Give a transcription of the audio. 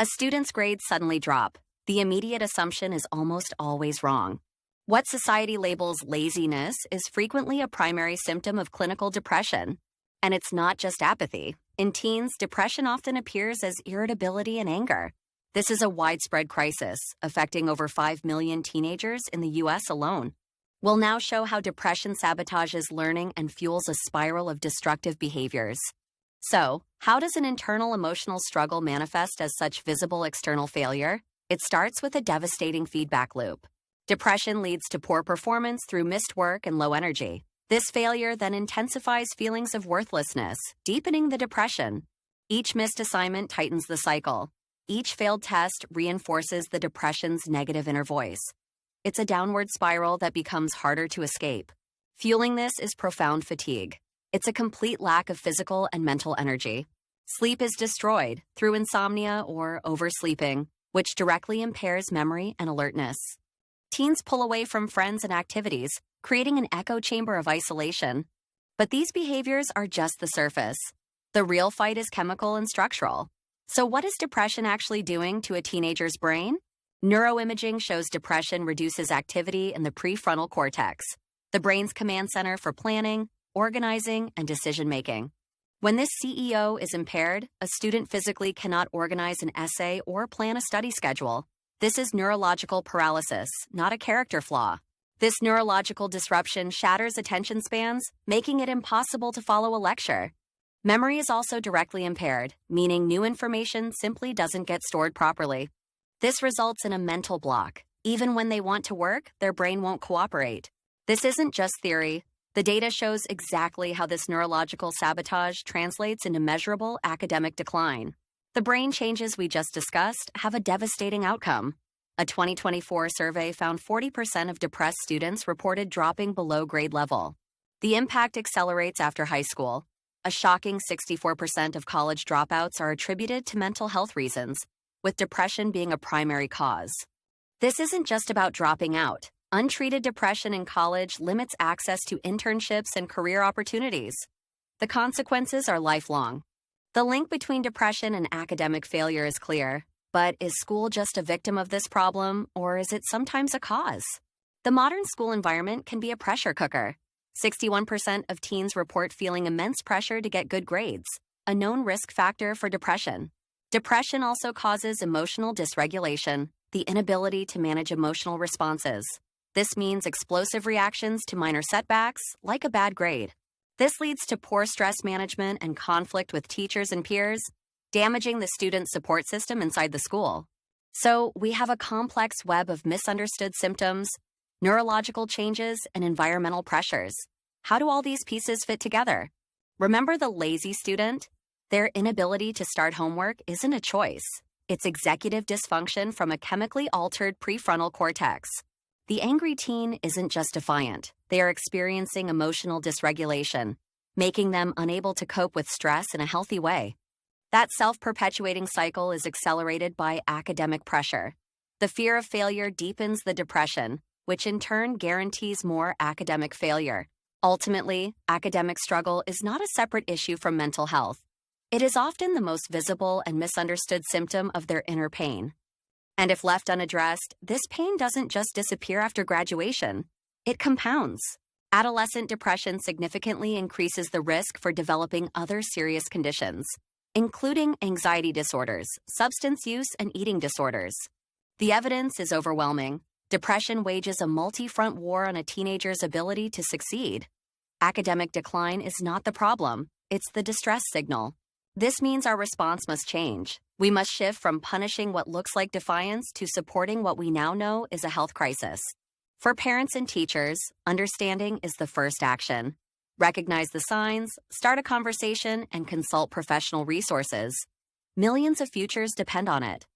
A student's grades suddenly drop. The immediate assumption is almost always wrong. What society labels laziness is frequently a primary symptom of clinical depression. And it's not just apathy. In teens, depression often appears as irritability and anger. This is a widespread crisis, affecting over 5 million teenagers in the U.S. alone. We'll now show how depression sabotages learning and fuels a spiral of destructive behaviors. So, how does an internal emotional struggle manifest as such visible external failure? It starts with a devastating feedback loop. Depression leads to poor performance through missed work and low energy. This failure then intensifies feelings of worthlessness, deepening the depression. Each missed assignment tightens the cycle. Each failed test reinforces the depression's negative inner voice. It's a downward spiral that becomes harder to escape. Fueling this is profound fatigue. It's a complete lack of physical and mental energy. Sleep is destroyed through insomnia or oversleeping, which directly impairs memory and alertness. Teens pull away from friends and activities, creating an echo chamber of isolation. But these behaviors are just the surface. The real fight is chemical and structural. So what is depression actually doing to a teenager's brain? Neuroimaging shows depression reduces activity in the prefrontal cortex, the brain's command center for planning, organizing, and decision-making. When this CEO is impaired, a student physically cannot organize an essay or plan a study schedule. This is neurological paralysis, not a character flaw. This neurological disruption shatters attention spans, making it impossible to follow a lecture. Memory is also directly impaired, meaning new information simply doesn't get stored properly. This results in a mental block. Even when they want to work, their brain won't cooperate. This isn't just theory. The data shows exactly how this neurological sabotage translates into measurable academic decline. The brain changes we just discussed have a devastating outcome. A 2024 survey found 40% of depressed students reported dropping below grade level. The impact accelerates after high school. A shocking 64% of college dropouts are attributed to mental health reasons, with depression being a primary cause. This isn't just about dropping out. Untreated depression in college limits access to internships and career opportunities. The consequences are lifelong. The link between depression and academic failure is clear, but is school just a victim of this problem, or is it sometimes a cause? The modern school environment can be a pressure cooker. 61% of teens report feeling immense pressure to get good grades, a known risk factor for depression. Depression also causes emotional dysregulation, the inability to manage emotional responses. This means explosive reactions to minor setbacks, like a bad grade. This leads to poor stress management and conflict with teachers and peers, damaging the student support system inside the school. So we have a complex web of misunderstood symptoms, neurological changes, and environmental pressures. How do all these pieces fit together? Remember the lazy student? Their inability to start homework isn't a choice. It's executive dysfunction from a chemically altered prefrontal cortex. The angry teen isn't just defiant. They are experiencing emotional dysregulation, making them unable to cope with stress in a healthy way. That self-perpetuating cycle is accelerated by academic pressure. The fear of failure deepens the depression, which in turn guarantees more academic failure. Ultimately, academic struggle is not a separate issue from mental health. It is often the most visible and misunderstood symptom of their inner pain. And if left unaddressed, this pain doesn't just disappear after graduation. It compounds. Adolescent depression significantly increases the risk for developing other serious conditions, including anxiety disorders, substance use, and eating disorders. The evidence is overwhelming. Depression wages a multi-front war on a teenager's ability to succeed. Academic decline is not the problem. It's the distress signal. This means our response must change. We must shift from punishing what looks like defiance to supporting what we now know is a health crisis. For parents and teachers, understanding is the first action. Recognize the signs, start a conversation, and consult professional resources. Millions of futures depend on it.